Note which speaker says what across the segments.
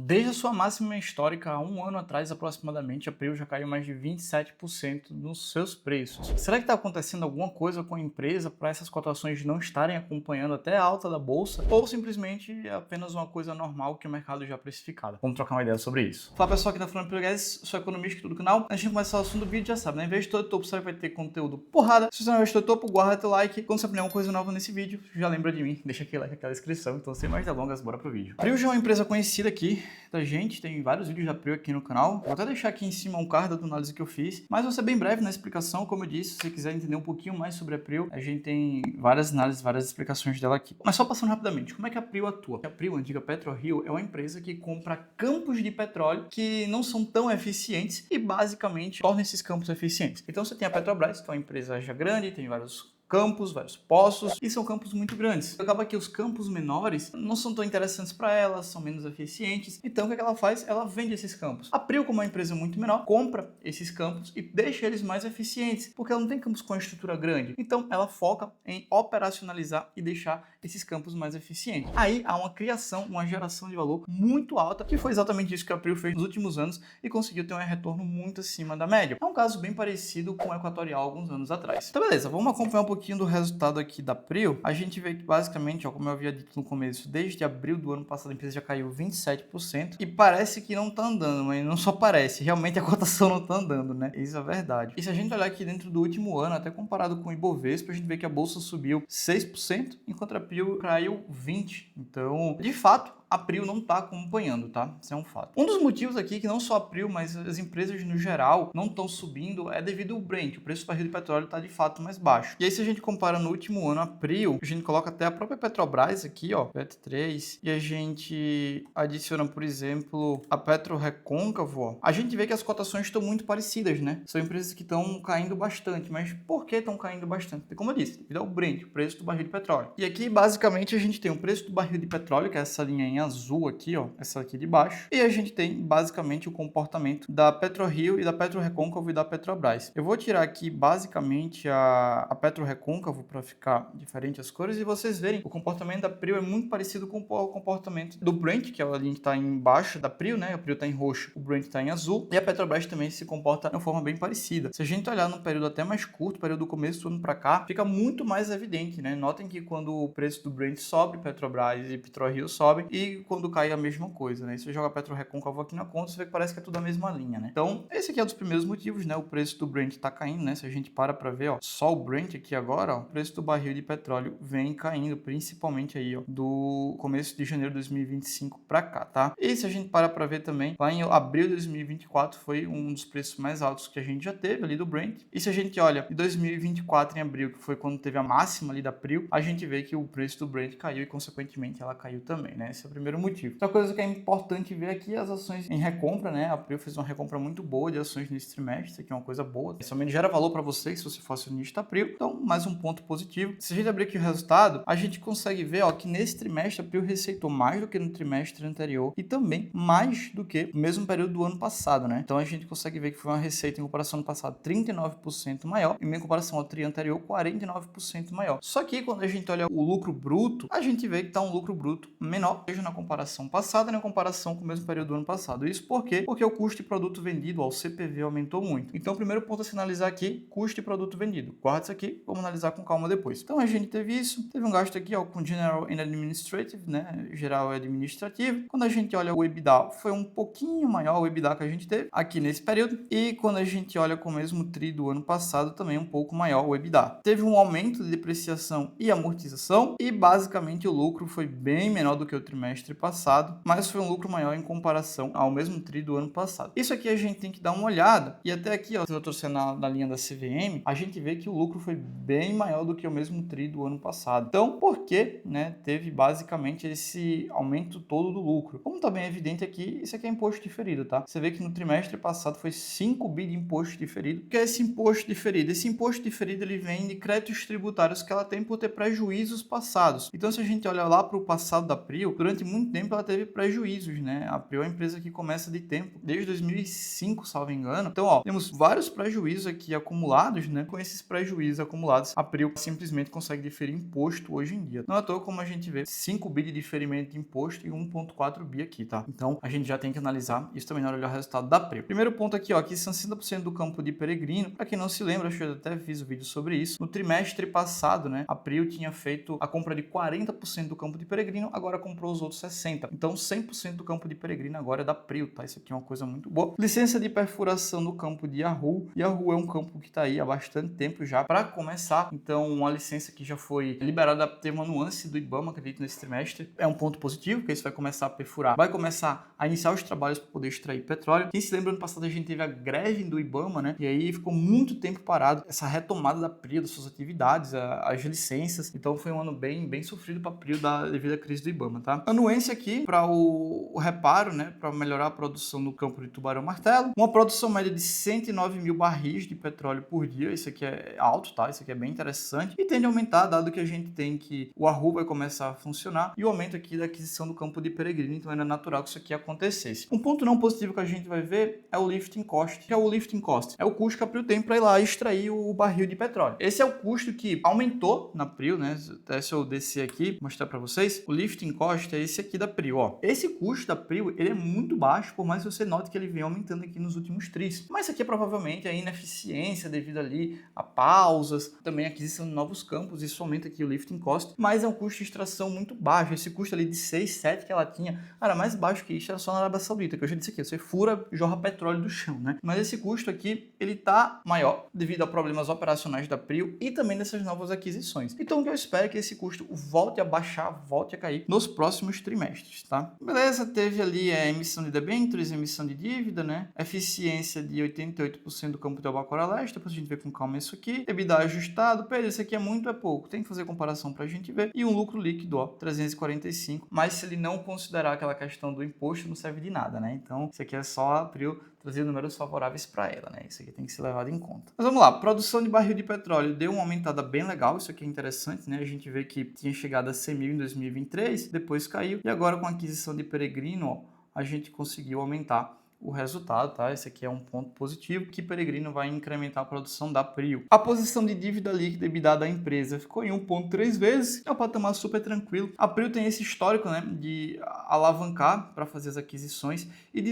Speaker 1: Desde a sua máxima histórica há um ano atrás, aproximadamente, a Prio já caiu mais de 27% nos seus preços. Será que está acontecendo alguma coisa com a empresa para essas cotações não estarem acompanhando até a alta da bolsa? Ou simplesmente é apenas uma coisa normal que o mercado já precificado? Vamos trocar uma ideia sobre isso. Fala pessoal, aqui tá falando Prio Guys, sou economista aqui do canal. Antes de começar o assunto do vídeo, já sabe, né? Em vez de todo topo, você vai ter conteúdo porrada. Se você não é todo topo, guarda teu like. Quando você aprender alguma coisa nova nesse vídeo, já lembra de mim, deixa aquele like, aquela inscrição. Então, sem mais delongas, bora pro vídeo. Prio já é uma empresa conhecida aqui da gente, tem vários vídeos da Prio aqui no canal. Vou até deixar aqui em cima um card da análise que eu fiz, mas vou ser bem breve na explicação. Como eu disse, se você quiser entender um pouquinho mais sobre a Prio, a gente tem várias análises, várias explicações dela aqui. Mas só passando rapidamente, como é que a Prio atua? A Prio, a antiga PetroRio, é uma empresa que compra campos de petróleo que não são tão eficientes e basicamente torna esses campos eficientes. Então você tem a Petrobras, que é uma empresa já grande, tem vários campos, vários poços, e são campos muito grandes. Acaba que os campos menores não são tão interessantes para ela, são menos eficientes. Então o que ela faz? Ela vende esses campos. A Prio, como é uma empresa muito menor, compra esses campos e deixa eles mais eficientes, porque ela não tem campos com uma estrutura grande. Então ela foca em operacionalizar e deixar esses campos mais eficientes. Aí há uma criação, uma geração de valor muito alta, que foi exatamente isso que a Prio fez nos últimos anos e conseguiu ter um retorno muito acima da média. É um caso bem parecido com o Equatorial alguns anos atrás. Então beleza, vamos acompanhar um pouquinho do resultado aqui da Prio. A gente vê que basicamente, ó, como eu havia dito no começo, desde abril do ano passado a empresa já caiu 27% e parece que não tá andando, mas não só parece, realmente a cotação não tá andando, né? Isso é verdade. E se a gente olhar aqui dentro do último ano, até comparado com o Ibovespa, a gente vê que a bolsa subiu 6%, enquanto a Prio caiu 20%. Então, de fato, a Prio não está acompanhando, tá? Isso é um fato. Um dos motivos aqui que não só a Prio, mas as empresas no geral não estão subindo é devido ao Brent. O preço do barril de petróleo está de fato mais baixo. E aí se a gente compara no último ano a Prio, a gente coloca até a própria Petrobras aqui, ó, PET3, e a gente adiciona, por exemplo, a PetroRecôncavo, ó, a gente vê que as cotações estão muito parecidas, né? São empresas que estão caindo bastante. Mas por que estão caindo bastante? Como eu disse, devido ao Brent, o preço do barril de petróleo. E aqui, basicamente, a gente tem o preço do barril de petróleo, que é essa linha em azul aqui, ó, essa aqui de baixo, e a gente tem basicamente o comportamento da PetroRio e da PetroRecôncavo e da Petrobras. Eu vou tirar aqui basicamente a PetroRecôncavo para ficar diferente as cores e vocês verem o comportamento da Prio é muito parecido com o comportamento do Brent, que é a linha que está embaixo da Prio, né? A Prio está em roxo, o Brent está em azul, e a Petrobras também se comporta de uma forma bem parecida. Se a gente olhar num período até mais curto, período do começo do ano para cá, fica muito mais evidente, né? Notem que quando o preço do Brent sobe, Petrobras e PetroRio sobem, e quando cai a mesma coisa, né? E se você joga PetroRecôncavo aqui na conta, você vê que parece que é tudo a mesma linha, né? Então, esse aqui é um dos primeiros motivos, né? O preço do Brent tá caindo, né? Se a gente para ver, ó, só o Brent aqui agora, ó, o preço do barril de petróleo vem caindo, principalmente aí, ó, do começo de janeiro de 2025 para cá, tá? E se a gente para ver também, lá em abril de 2024 foi um dos preços mais altos que a gente já teve ali do Brent. E se a gente olha em 2024 em abril, que foi quando teve a máxima ali da Prio, a gente vê que o preço do Brent caiu e consequentemente ela caiu também, né? Esse é o primeiro motivo. Outra coisa que é importante ver aqui é as ações em recompra, né? A Prio fez uma recompra muito boa de ações nesse trimestre, que é uma coisa boa. Isso também gera valor para você se você for acionista da Prio. Então, mais um ponto positivo. Se a gente abrir aqui o resultado, a gente consegue ver, ó, que nesse trimestre a Prio receitou mais do que no trimestre anterior e também mais do que no mesmo período do ano passado, né? Então a gente consegue ver que foi uma receita em comparação ao ano passado 39% maior e em comparação ao tri anterior 49% maior. Só que quando a gente olha o lucro bruto, a gente vê que tá um lucro bruto menor, seja na comparação passada, na comparação com o mesmo período do ano passado. Isso por quê? Porque o custo de produto vendido, ó, o CPV, aumentou muito. Então, o primeiro ponto a se analisar aqui, custo de produto vendido. Guarda isso aqui, vamos analisar com calma depois. Então, a gente teve isso, teve um gasto aqui, ó, com General and Administrative, né, geral e administrativo. Quando a gente olha o EBITDA, foi um pouquinho maior o EBITDA que a gente teve aqui nesse período. E quando a gente olha com o mesmo tri do ano passado, também um pouco maior o EBITDA. Teve um aumento de depreciação e amortização e, basicamente, o lucro foi bem menor do que o trimestre passado, mas foi um lucro maior em comparação ao mesmo tri do ano passado. Isso aqui a gente tem que dar uma olhada, e até aqui, ó, se eu torcer na linha da CVM, a gente vê que o lucro foi bem maior do que o mesmo tri do ano passado. Então, por que, né, teve basicamente esse aumento todo do lucro? Como tá bem evidente aqui, isso aqui é imposto diferido, tá? Você vê que no trimestre passado foi 5 bi de imposto diferido. O que é esse imposto diferido? Esse imposto diferido, ele vem de créditos tributários que ela tem por ter prejuízos passados. Então, se a gente olhar lá para o passado da Prio, durante muito tempo ela teve prejuízos, né? A Prio é uma empresa que começa de tempo desde 2005, salvo engano. Então, ó, temos vários prejuízos aqui acumulados, né? Com esses prejuízos acumulados, a Prio simplesmente consegue diferir imposto hoje em dia. Não é à toa como a gente vê 5 bi de diferimento de imposto e 1,4 bi aqui, tá? Então, a gente já tem que analisar isso também na hora de olhar o resultado da Prio. Primeiro ponto aqui, ó, que são 60% do campo de Peregrino. Para quem não se lembra, acho que eu até fiz um vídeo sobre isso. No trimestre passado, né, a Prio tinha feito a compra de 40% do campo de Peregrino, agora comprou os outros 60%. Então, 100% do campo de Peregrino agora é da Prio, tá? Isso aqui é uma coisa muito boa. Licença de perfuração no campo de Yahoo. Yahoo é um campo que está aí há bastante tempo já para começar. Então, uma licença que já foi liberada, teve uma nuance do IBAMA, acredito, nesse trimestre. É um ponto positivo, porque isso vai começar a perfurar, vai começar a iniciar os trabalhos para poder extrair petróleo. Quem se lembra, ano passado a gente teve a greve do IBAMA, né? E aí ficou muito tempo parado essa retomada da Prio, das suas atividades, as licenças. Então, foi um ano bem sofrido para a Prio devido à crise do IBAMA, tá? Anuência aqui para o reparo, né? Para melhorar a produção no campo de Tubarão Martelo. Uma produção média de 109 mil barris de petróleo por dia. Isso aqui é alto, tá? Isso aqui é bem interessante. E tende a aumentar, dado que a gente tem que o Wahoo vai começar a funcionar e o aumento aqui da aquisição do campo de Peregrino. Então, era natural que isso aqui acontecesse. Um ponto não positivo que a gente vai ver é o lifting cost. Que é o lifting cost? É o custo que a Prio tem para ir lá extrair o barril de petróleo. Esse é o custo que aumentou na Prio, né? Até se eu descer aqui, mostrar para vocês, o lifting cost é esse aqui da Prio, ó. Esse custo da Prio, ele é muito baixo, por mais que você note que ele vem aumentando aqui nos últimos tris. Mas isso aqui é provavelmente a ineficiência devido ali a pausas, também a aquisição de novos campos, isso aumenta aqui o lifting cost, mas é um custo de extração muito baixo. Esse custo ali de 6, 7 que ela tinha, era mais baixo que isso, era só na Arábia Saudita, que eu já disse aqui, você fura, jorra petróleo do chão, né? Mas esse custo aqui, ele tá maior devido a problemas operacionais da Prio e também dessas novas aquisições. Então, o que eu espero é que esse custo volte a baixar, volte a cair nos próximos trimestres, tá? Beleza, teve ali a emissão de debêntures, emissão de dívida, né? Eficiência de 88% do campo de Albacora Leste, depois a gente vê com calma isso aqui. EBITDA ajustado, Pedro, isso aqui é muito, é pouco. Tem que fazer comparação pra gente ver. E um lucro líquido, ó, 345. Mas se ele não considerar aquela questão do imposto, não serve de nada, né? Então, isso aqui é só a Prio trazer números favoráveis para ela, né? Isso aqui tem que ser levado em conta. Mas vamos lá, produção de barril de petróleo deu uma aumentada bem legal, isso aqui é interessante, né? A gente vê que tinha chegado a 100 mil em 2023, depois caiu, e agora com a aquisição de Peregrino, ó, a gente conseguiu aumentar o resultado, tá? Esse aqui é um ponto positivo, que Peregrino vai incrementar a produção da Prio. A posição de dívida líquida EBITDA da empresa ficou em 1,3 vezes, é um patamar super tranquilo. A Prio tem esse histórico, né, de alavancar para fazer as aquisições e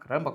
Speaker 1: caramba,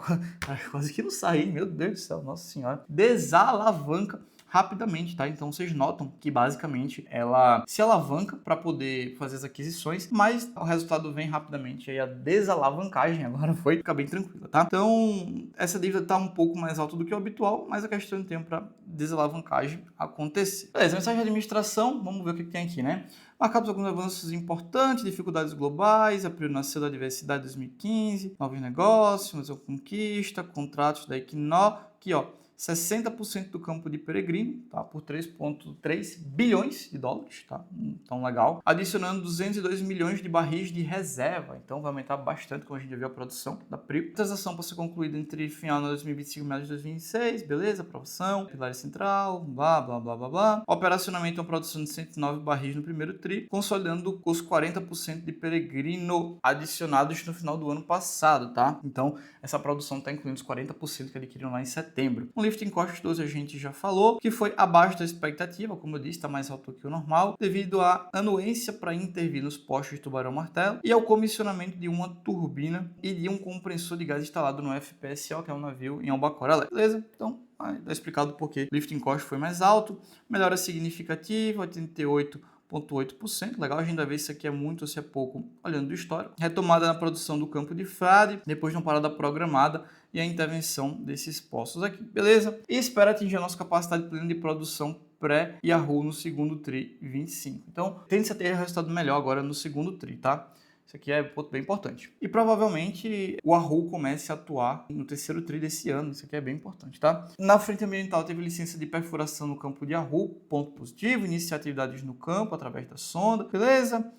Speaker 1: quase que não saí, meu Deus do céu, nossa senhora. Desalavanca rapidamente, tá? Então vocês notam que basicamente ela se alavanca para poder fazer as aquisições, mas o resultado vem rapidamente. Aí a desalavancagem agora foi ficar bem tranquila, tá? Então essa dívida tá um pouco mais alta do que o habitual, mas a questão de tempo para desalavancagem acontecer. Beleza, mensagem de administração, vamos ver o que tem aqui, né? Marcados alguns avanços importantes, dificuldades globais, a Prio nasceu da diversidade 2015, novos negócios, mais uma conquista, contratos da Equinor, aqui ó, 60% do campo de Peregrino, tá? Por 3,3 bilhões de dólares, tá? Então, legal. Adicionando 202 milhões de barris de reserva. Então, vai aumentar bastante, como a gente já viu a produção da Prio. A transação pode ser concluída entre final de 2025 e meados de 2026, beleza? Aprovação, pilar central, blá, blá, blá, blá, blá. Operacionalmente, uma produção de 109 barris no primeiro tri, consolidando os 40% de Peregrino adicionados no final do ano passado, tá? Então, essa produção está incluindo os 40% que adquiriram lá em setembro. O lifting cost 12 a gente já falou, que foi abaixo da expectativa, como eu disse, está mais alto que o normal, devido à anuência para intervir nos postos de Tubarão Martelo e ao comissionamento de uma turbina e de um compressor de gás instalado no FPSO, que é um navio em Albacora Leste. Beleza? Então, está explicado por que o lifting cost foi mais alto, melhora significativa, 88,8%. Legal, a gente vai ver se aqui é muito ou se é pouco, olhando do histórico. Retomada na produção do campo de Frade, depois de uma parada programada e a intervenção desses postos aqui, beleza? E espera atingir a nossa capacidade plena de produção pré-Yahoo no segundo TRI 25. Então, tende-se a ter resultado melhor agora no segundo TRI, tá? Isso aqui é um ponto bem importante. E provavelmente o Wahoo comece a atuar no terceiro TRI desse ano. Isso aqui é bem importante, tá? Na frente ambiental teve licença de perfuração no campo de Wahoo, ponto positivo. Iniciar atividades no campo através da sonda, beleza?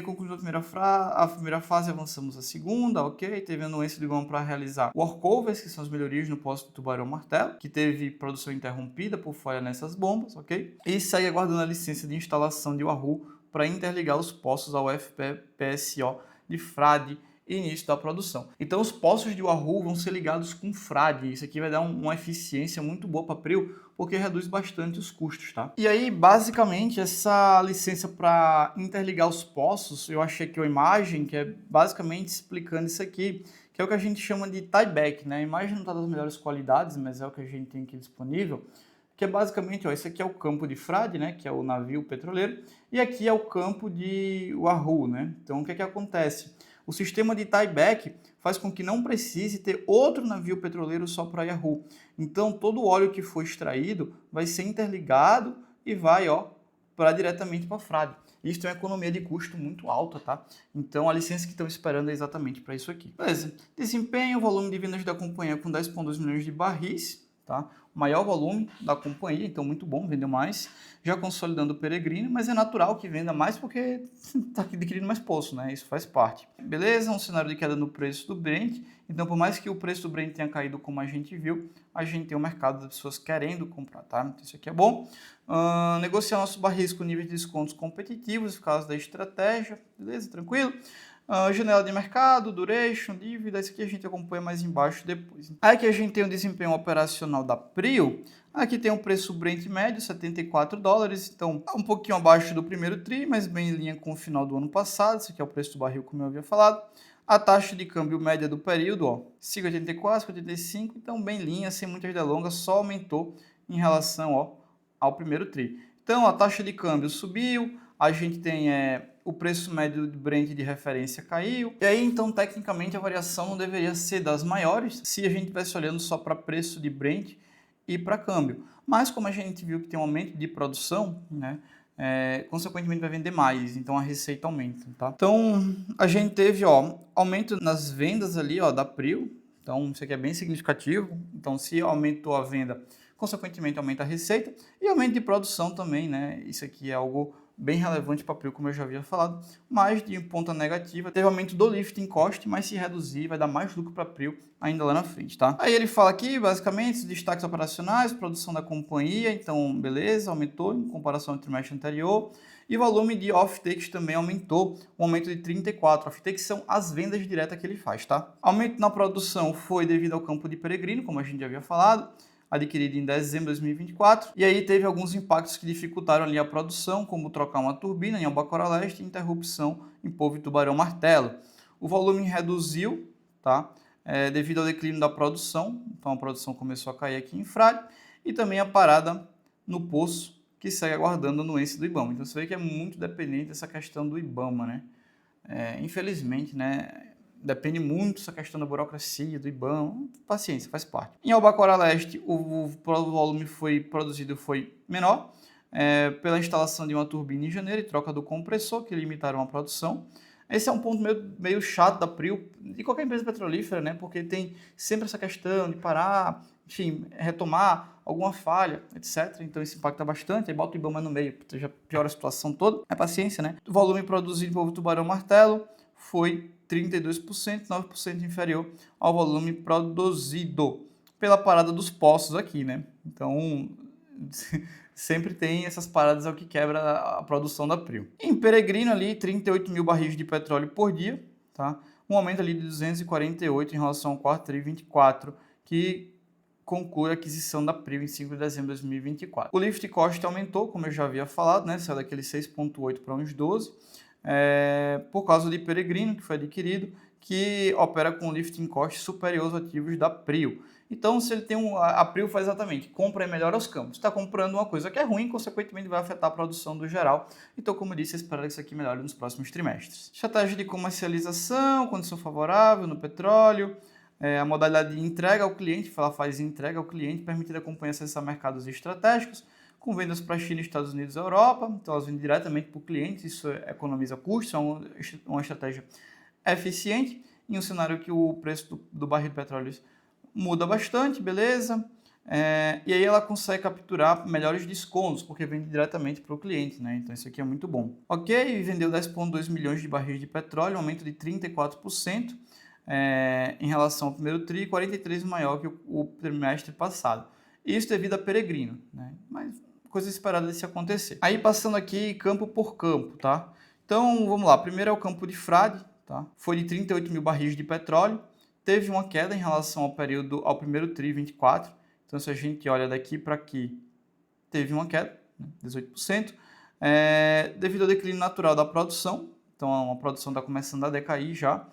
Speaker 1: Concluímos a primeira fase, avançamos a segunda, ok? Teve anuência do IBAMA para realizar workovers, que são as melhorias no posto do Tubarão Martelo, que teve produção interrompida por falha nessas bombas, ok? E segue aguardando a licença de instalação de Wahoo para interligar os poços ao FPSO de Frade e início da produção. Então os poços de Wahoo vão ser ligados com Frade. Isso aqui vai dar uma eficiência muito boa para a Prio, porque reduz bastante os custos, tá? E aí, basicamente, essa licença para interligar os poços, eu achei aqui uma imagem que é basicamente explicando isso aqui, que é o que a gente chama de tieback, né? A imagem não está das melhores qualidades, mas é o que a gente tem aqui disponível, que é basicamente, ó, esse aqui é o campo de Frade, né, que é o navio petroleiro, e aqui é o campo de Wahoo, né? Então, o que é que acontece? O sistema de tieback faz com que não precise ter outro navio petroleiro só para Wahoo. Então, todo o óleo que for extraído vai ser interligado e vai, ó, diretamente para Frade. Isso tem uma economia de custo muito alta, tá? Então, a licença que estão esperando é exatamente para isso aqui. Beleza. Desempenho, volume de vendas da companhia com 10,2 milhões de barris, tá? O maior volume da companhia, então muito bom, vendeu mais. Já consolidando o Peregrino, mas é natural que venda mais porque está adquirindo mais poço, né? Isso faz parte. Beleza, um cenário de queda no preço do Brent. Então, por mais que o preço do Brent tenha caído como a gente viu, a gente tem um mercado das pessoas querendo comprar, tá? Então, isso aqui é bom. Negociar nossos barris com níveis de descontos competitivos, por causa da estratégia. Beleza, tranquilo? Janela de mercado, duration, dívida, isso aqui a gente acompanha mais embaixo depois. Aqui a gente tem o desempenho operacional da Prio. Aqui tem o preço Brent médio, $74, então um pouquinho abaixo do primeiro tri, mas bem em linha com o final do ano passado. Esse aqui é o preço do barril, como eu havia falado. A taxa de câmbio média do período, ó, 5,84, 5,85, então bem em linha, sem muitas delongas, só aumentou em relação, ó, ao primeiro tri. Então a taxa de câmbio subiu, a gente tem o preço médio do Brent de referência caiu. E aí, então, tecnicamente, a variação não deveria ser das maiores se a gente estivesse olhando só para preço de Brent e para câmbio. Mas como a gente viu que tem um aumento de produção, né, consequentemente vai vender mais, então a receita aumenta, tá? Então, a gente teve, ó, aumento nas vendas ali, ó, da Prio. Então, isso aqui é bem significativo. Então, se aumentou a venda, consequentemente aumenta a receita e aumento de produção também, né? Isso aqui é algo bem relevante para a Prio, como eu já havia falado, mas de ponta negativa, teve aumento do lifting cost, mas se reduzir vai dar mais lucro para a Prio ainda lá na frente, tá? Aí ele fala aqui, basicamente, os destaques operacionais, produção da companhia, então, beleza, aumentou em comparação ao trimestre anterior, e o volume de off-takes também aumentou, um aumento de 34. Off-takes são as vendas diretas que ele faz, tá? Aumento na produção foi devido ao campo de Peregrino, como a gente já havia falado, adquirido em dezembro de 2024, e aí teve alguns impactos que dificultaram ali a produção, como trocar uma turbina em Albacora Leste e interrupção em Polvo e Tubarão Martelo. O volume reduziu, tá? Devido ao declínio da produção, então a produção começou a cair aqui em Frade, e também a parada no poço, que segue aguardando a anuência do IBAMA. Então você vê que é muito dependente dessa questão do IBAMA, né? Infelizmente, né? Depende muito dessa questão da burocracia, do IBAMA, paciência, faz parte. Em Albacora Leste, o volume produzido foi menor, pela instalação de uma turbina em janeiro e troca do compressor, que limitaram a produção. Esse é um ponto meio chato da Prio, de qualquer empresa petrolífera, né? Porque tem sempre essa questão de parar, enfim, retomar alguma falha, etc. Então isso impacta bastante, aí bota o IBAMA no meio, já piora a situação toda. É paciência, né? O volume produzido por Tubarão Martelo foi 32%, 9% inferior ao volume produzido pela parada dos poços aqui, né? Então, sempre tem essas paradas ao que quebra a produção da Prio. Em Peregrino ali, 38 mil barris de petróleo por dia, tá? Um aumento ali de 248 em relação ao quarto tri 24, que conclui a aquisição da Prio em 5 de dezembro de 2024. O lift cost aumentou, como eu já havia falado, né? Saiu daquele 6,8 para uns 12, por causa de Peregrino, que foi adquirido, que opera com lifting cost superior aos ativos da Prio. Então, se ele tem a Prio faz exatamente, compra e melhora os campos. Está comprando uma coisa que é ruim, consequentemente vai afetar a produção do geral. Então, como eu disse, espero que isso aqui melhore nos próximos trimestres. Estratégia de comercialização, condição favorável no petróleo. A modalidade de entrega ao cliente, ela faz entrega ao cliente, permitindo a companhia acessar mercados estratégicos, com vendas para a China, Estados Unidos e Europa. Então, elas vendem diretamente para o cliente, isso economiza custos, é uma estratégia eficiente, em um cenário que o preço do barril de petróleo muda bastante, beleza? E aí ela consegue capturar melhores descontos, porque vende diretamente para o cliente, né? Então isso aqui é muito bom. Ok, vendeu 10,2 milhões de barris de petróleo, um aumento de 34%, em relação ao primeiro tri, 43% maior que o trimestre passado. Isso devido a Peregrino, né? Mas coisa esperada de se acontecer. Aí passando aqui campo por campo, tá? Então vamos lá, primeiro é o campo de Frade, tá? Foi de 38 mil barris de petróleo, teve uma queda em relação ao primeiro TRI 24, então se a gente olha daqui para aqui, teve uma queda, né, 18%, devido ao declínio natural da produção, então a produção está começando a decair já.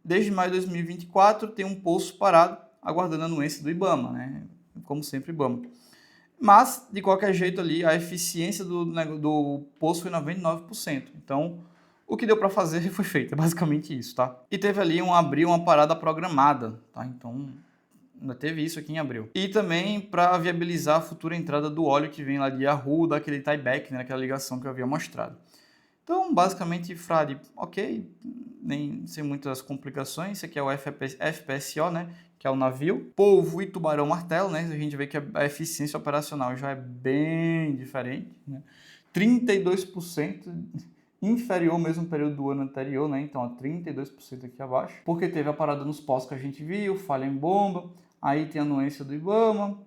Speaker 1: Desde maio de 2024 tem um poço parado, aguardando a anuência do IBAMA, né? Como sempre IBAMA. Mas, de qualquer jeito ali, a eficiência do poço foi 99%. Então, o que deu para fazer foi feito, é basicamente isso, tá? E teve ali uma parada programada, tá? Então, ainda teve isso aqui em abril. E também para viabilizar a futura entrada do óleo que vem lá de Yahoo, daquele tieback, né? Aquela ligação que eu havia mostrado. Então, basicamente, Frade, ok, nem sem muitas complicações. Esse aqui é o FPSO, né? Que é o navio. Polvo e tubarão-martelo, né? A gente vê que a eficiência operacional já é bem diferente, né? 32% inferior ao mesmo período do ano anterior, né? Então, 32% aqui abaixo. Porque teve a parada nos postos que a gente viu, falha em bomba, aí tem a anuência do IBAMA,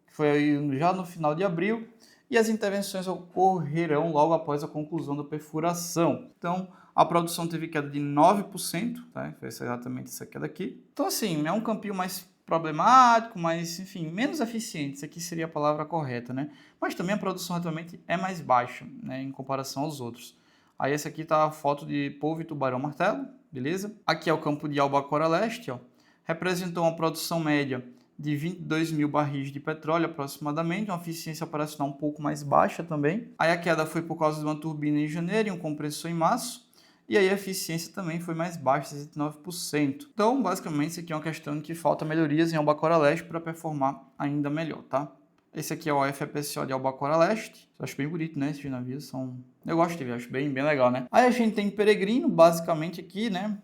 Speaker 1: que foi aí já no final de abril, e as intervenções ocorrerão logo após a conclusão da perfuração. Então, a produção teve queda de 9%, tá? Foi exatamente essa queda aqui. Então, assim, é um campinho mais problemático, mas, enfim, menos eficiente, isso aqui seria a palavra correta, né? Mas também a produção atualmente é mais baixa, né, em comparação aos outros. Aí essa aqui tá a foto de polvo e tubarão-martelo, beleza? Aqui é o campo de Albacora Leste, ó. Representou uma produção média de 22 mil barris de petróleo aproximadamente, uma eficiência operacional um pouco mais baixa também. Aí a queda foi por causa de uma turbina em janeiro e um compressor em março. E aí a eficiência também foi mais baixa, 69%. Então, basicamente, isso aqui é uma questão de que falta melhorias em Albacora Leste para performar ainda melhor, tá? Esse aqui é o FPSO de Albacora Leste. Eu acho bem bonito, né? Esses navios são... Eu gosto de ver, acho bem legal, né? Aí a gente tem Peregrino, basicamente aqui, né?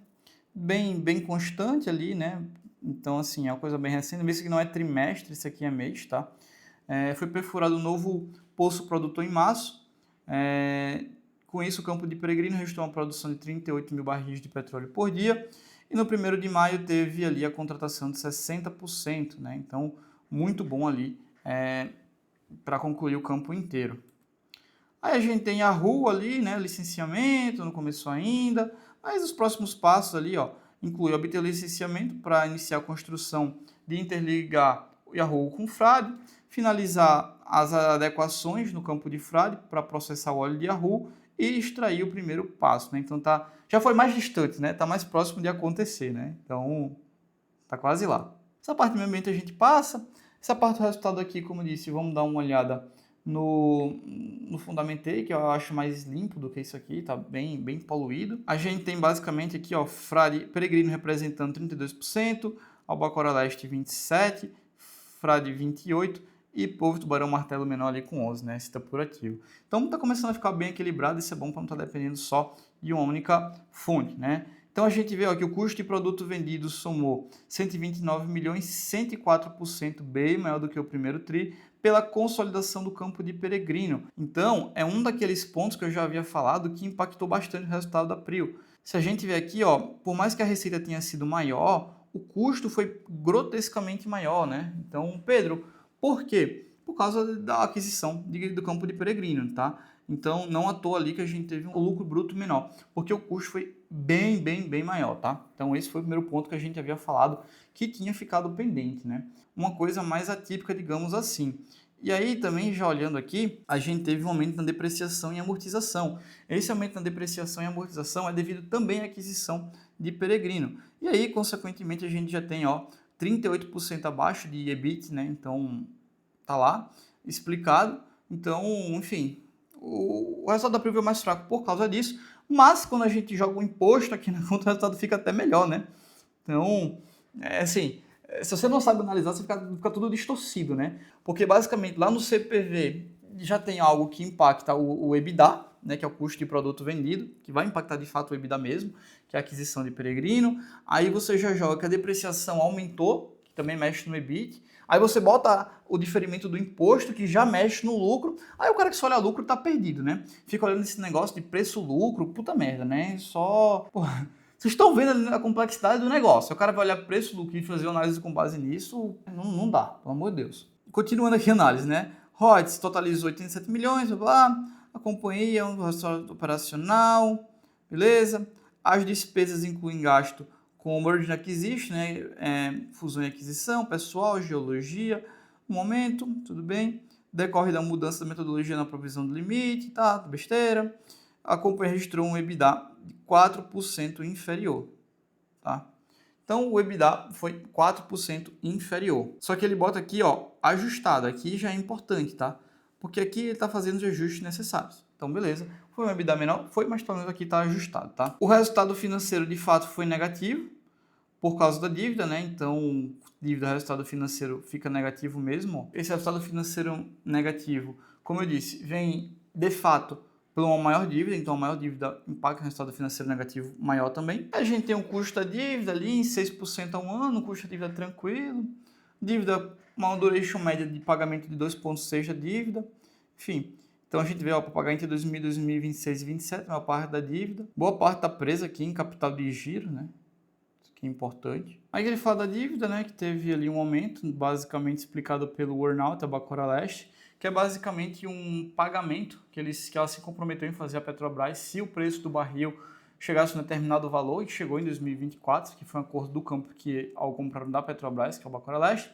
Speaker 1: Bem constante ali, né? Então, assim, é uma coisa bem recente. Isso aqui não é trimestre, isso aqui é mês, tá? Foi perfurado um novo poço produtor em março. Com isso, o campo de Peregrino registrou uma produção de 38 mil barris de petróleo por dia. E no 1º de maio teve ali a contratação de 60%, né? Então, muito bom ali para concluir o campo inteiro. Aí a gente tem a rua ali, né? Licenciamento, não começou ainda. Mas os próximos passos ali, ó, inclui obter licenciamento para iniciar a construção de interligar o Yahoo com o Frade, finalizar as adequações no campo de Frade para processar o óleo de Yahoo e extrair o primeiro passo, né? Então já foi mais distante, né? Tá mais próximo de acontecer, né? Então tá quase lá. Essa parte do meio ambiente a gente passa. Essa parte do resultado aqui, como eu disse, vamos dar uma olhada no Fundamentei, que eu acho mais limpo do que isso aqui, tá bem poluído. A gente tem basicamente aqui, ó, Peregrino representando 32%, Albacora Leste 27%, Frade 28%, e Polvo Tubarão Martelo Menor ali com 11%, né? Esse tá por ativo. Então tá começando a ficar bem equilibrado, isso é bom para não estar dependendo só de uma única fonte, né? Então a gente vê ó, que o custo de produto vendido somou 129 milhões, 104% bem maior do que o primeiro TRI, pela consolidação do campo de Peregrino. Então, é um daqueles pontos que eu já havia falado que impactou bastante o resultado da Prio. Se a gente ver aqui, ó, por mais que a receita tenha sido maior, o custo foi grotescamente maior, né? Então, Pedro, por quê? Por causa da aquisição do campo de Peregrino, tá? Então, não à toa ali que a gente teve um lucro bruto menor, porque o custo foi bem maior, tá? Então, esse foi o primeiro ponto que a gente havia falado que tinha ficado pendente, né? Uma coisa mais atípica, digamos assim. E aí, também, já olhando aqui, a gente teve um aumento na depreciação e amortização. Esse aumento na depreciação e amortização é devido também à aquisição de Peregrino. E aí, consequentemente, a gente já tem, ó, 38% abaixo de EBIT, né? Então, tá lá, explicado. Então, enfim, o resultado da Prio é mais fraco por causa disso, mas quando a gente joga o imposto aqui na conta, o resultado fica até melhor, né? Então, assim, se você não sabe analisar, você fica tudo distorcido, né? Porque basicamente lá no CPV já tem algo que impacta o EBITDA, né, que é o custo de produto vendido, que vai impactar de fato o EBITDA mesmo, que é a aquisição de Peregrino. Aí você já joga que a depreciação aumentou, que também mexe no EBIT. Aí você bota o diferimento do imposto, que já mexe no lucro. Aí o cara que só olha lucro tá perdido, né? Fica olhando esse negócio de preço-lucro, puta merda, né? Só... Porra. Vocês estão vendo a complexidade do negócio. O cara vai olhar preço, lucro e fazer análise com base nisso, não dá, pelo amor de Deus. Continuando aqui a análise, né? ROIs totalizou 87 milhões, blá, blá. A companhia, um resultado operacional, beleza? As despesas incluem gasto com merger and acquisition, né? Fusão e aquisição, pessoal, geologia, momento, tudo bem. Decorre da mudança da metodologia na provisão do limite, tá? Besteira. A companhia registrou um EBITDA de 4% inferior, tá? Então, o EBITDA foi 4% inferior. Só que ele bota aqui, ó, ajustado. Aqui já é importante, tá? Porque aqui ele está fazendo os ajustes necessários. Então, beleza. Foi um EBITDA menor? Foi, mas pelo menos aqui está ajustado, tá? O resultado financeiro, de fato, foi negativo por causa da dívida, né? Então, dívida, resultado financeiro fica negativo mesmo. Esse resultado financeiro negativo, como eu disse, vem, de fato, por uma maior dívida, então a maior dívida impacta o resultado financeiro negativo maior também. A gente tem um custo da dívida ali em 6% ao ano, custo da dívida tranquilo, dívida, uma duration média de pagamento de 2,6 da dívida, enfim. Então a gente vê, para pagar entre 2026 e 2027, uma parte da dívida. Boa parte está presa aqui em capital de giro, né? Isso aqui é importante. Aí ele fala da dívida, né? Que teve ali um aumento, basicamente explicado pelo earnout, a Bacora Leste, que é basicamente um pagamento que ela se comprometeu em fazer a Petrobras se o preço do barril chegasse a um determinado valor, que chegou em 2024, que foi um acordo do campo que ao comprar da Petrobras, que é o Bacora Leste.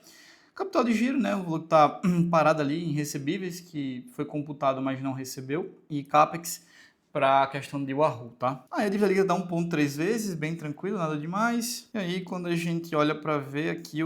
Speaker 1: Capital de giro, né? O valor que está parado ali em recebíveis, que foi computado, mas não recebeu. E CAPEX para a questão de Wahoo, tá? Aí a dívida líquida dá 1,3 vezes, bem tranquilo, nada demais. E aí, quando a gente olha para ver aqui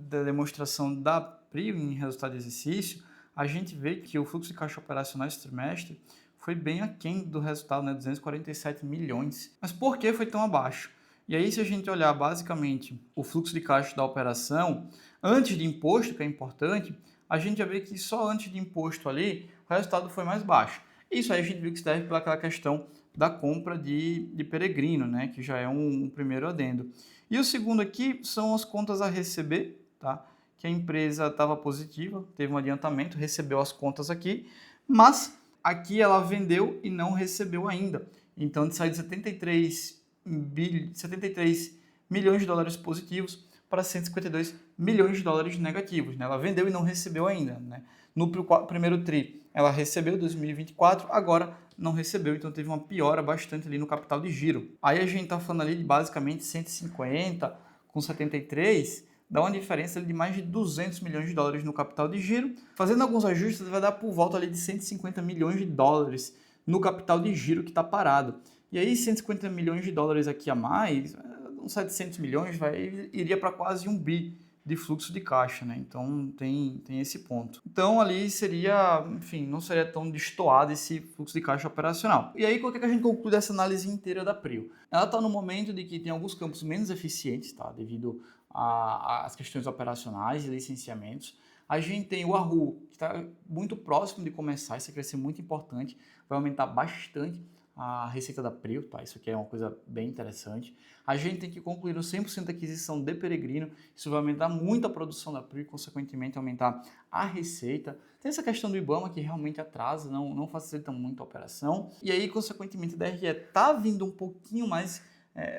Speaker 1: da demonstração da PRIO em resultado de exercício, a gente vê que o fluxo de caixa operacional esse trimestre foi bem aquém do resultado, né? 247 milhões. Mas por que foi tão abaixo? E aí, se a gente olhar basicamente o fluxo de caixa da operação, antes de imposto, que é importante, a gente já vê que só antes de imposto ali, o resultado foi mais baixo. Isso aí a gente viu que se deve pelaquela questão da compra de Peregrino, né? Que já é um primeiro adendo. E o segundo aqui são as contas a receber, tá? Que a empresa estava positiva, teve um adiantamento, recebeu as contas aqui, mas aqui ela vendeu e não recebeu ainda. Então, de sair de 73 milhões de dólares positivos para 152 milhões de dólares negativos, né? Ela vendeu e não recebeu ainda, né? No primeiro TRI, ela recebeu 2024, agora não recebeu, então teve uma piora bastante ali no capital de giro. Aí a gente está falando ali de basicamente 150 com 73, dá uma diferença de mais de 200 milhões de dólares no capital de giro. Fazendo alguns ajustes, vai dar por volta ali de 150 milhões de dólares no capital de giro que está parado. E aí 150 milhões de dólares aqui a mais, uns 700 milhões, iria para quase 1 bi de fluxo de caixa, né? Então tem esse ponto. Então ali seria, enfim, não seria tão destoado esse fluxo de caixa operacional. E aí, qual que a gente conclui dessa análise inteira da PRIO? Ela está no momento de que tem alguns campos menos eficientes, tá? Devido às questões operacionais e licenciamentos. A gente tem o Wahoo, que está muito próximo de começar, isso vai ser muito importante, vai aumentar bastante a receita da PRIO, tá? Isso aqui é uma coisa bem interessante. A gente tem que concluir o 100% da aquisição de Peregrino, isso vai aumentar muito a produção da PRIO e, consequentemente, aumentar a receita. Tem essa questão do IBAMA que realmente atrasa, não facilita muito a operação. E aí, consequentemente, a DRE está vindo um pouquinho mais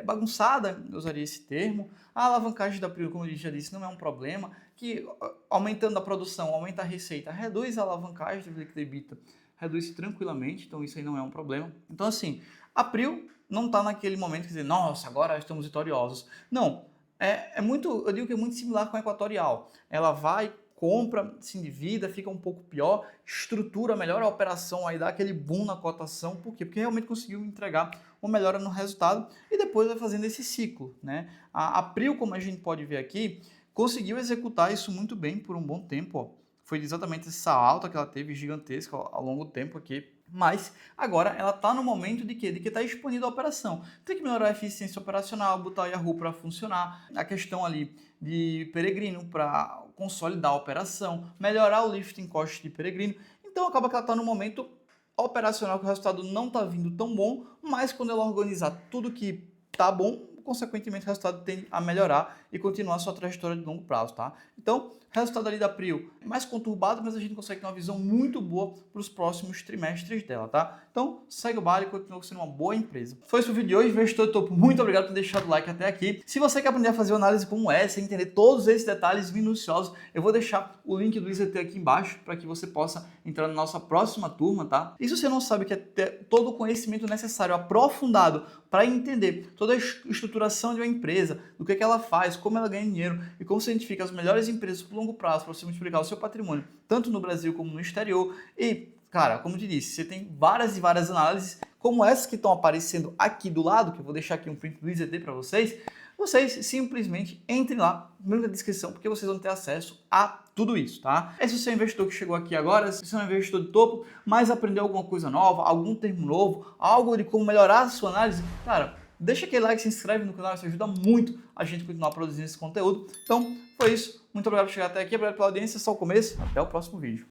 Speaker 1: bagunçada, eu usaria esse termo. A alavancagem da PRIO, como eu já disse, não é um problema, que aumentando a produção, aumenta a receita, reduz a alavancagem do líquido EBITDA, reduz tranquilamente, então isso aí não é um problema. Então, assim, a PRIO não está naquele momento de dizer, nossa, agora estamos vitoriosos. Não, eu digo que é muito similar com a Equatorial. Ela vai, compra, se endivida, fica um pouco pior, estrutura melhor a operação, aí dá aquele boom na cotação. Por quê? Porque realmente conseguiu entregar uma melhora no resultado e depois vai fazendo esse ciclo, né? A PRIO, como a gente pode ver aqui, conseguiu executar isso muito bem por um bom tempo, ó. Foi exatamente essa alta que ela teve gigantesca ao longo do tempo aqui. Mas agora ela está no momento de quê? De que está expandindo a operação. Tem que melhorar a eficiência operacional, botar o Yahoo para funcionar. A questão ali de Peregrino para consolidar a operação, melhorar o lifting cost de Peregrino. Então acaba que ela está no momento operacional que o resultado não está vindo tão bom, mas quando ela organizar tudo que está bom, consequentemente o resultado tende a melhorar e continuar a sua trajetória de longo prazo, tá? Então, resultado ali da Prio é mais conturbado, mas a gente consegue ter uma visão muito boa para os próximos trimestres dela, tá? Então, segue o baile e continua sendo uma boa empresa. Foi esse o vídeo de hoje, investidor topo. Muito obrigado por ter deixado o like até aqui. Se você quer aprender a fazer uma análise como essa e entender todos esses detalhes minuciosos, eu vou deixar o link do IZT aqui embaixo para que você possa entrar na nossa próxima turma, tá? E se você não sabe que é ter todo o conhecimento necessário, aprofundado, para entender toda a estruturação de uma empresa, do que ela faz, como ela ganha dinheiro e como se identifica as melhores empresas por longo prazo para você multiplicar o seu patrimônio, tanto no Brasil como no exterior. E, cara, como eu te disse, você tem várias e várias análises, como essas que estão aparecendo aqui do lado, que eu vou deixar aqui um print do IZT para vocês simplesmente entrem lá no link da descrição, porque vocês vão ter acesso a tudo isso, tá? E se você é um investidor que chegou aqui agora, se você é um investidor de topo, mas aprendeu alguma coisa nova, algum termo novo, algo de como melhorar a sua análise, cara, deixa aquele like, se inscreve no canal, isso ajuda muito a gente a continuar produzindo esse conteúdo. Então, foi isso. Muito obrigado por chegar até aqui, obrigado pela audiência, só o começo, até o próximo vídeo.